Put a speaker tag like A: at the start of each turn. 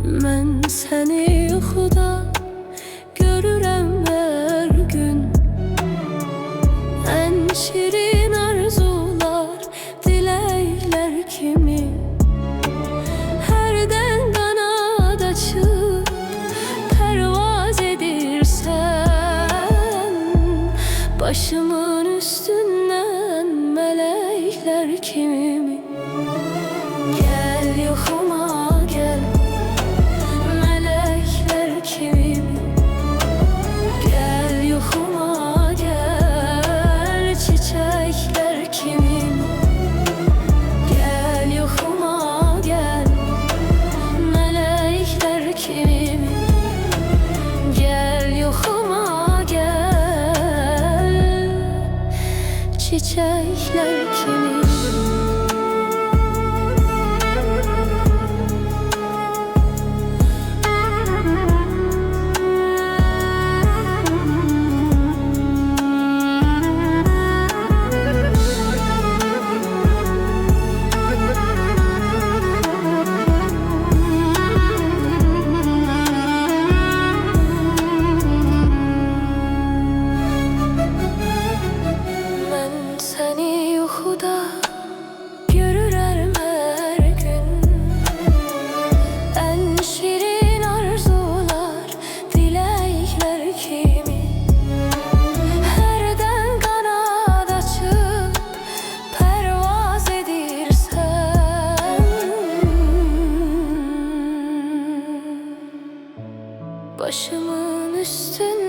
A: Mən səni yuxuda görürəm hər gün. Ən şirin arzular, diləklər kimi hərdən qanad açıb pərvaz edirsən. Başımın üstündən mələklər kimi. Gəl yuxuma gəl, mələklər kimi. Gəl yuxuma gəl, çiçəklər kimi. Gəl yuxuma gəl, mələklər kimi. Gəl yuxuma gəl, çiçəklər kimi. Yuxuda görürəm hər gün. Ən şirin arzular, diləklər kimi. Hərdən qanad açıb pərvaz edirsən. Başımın üstündə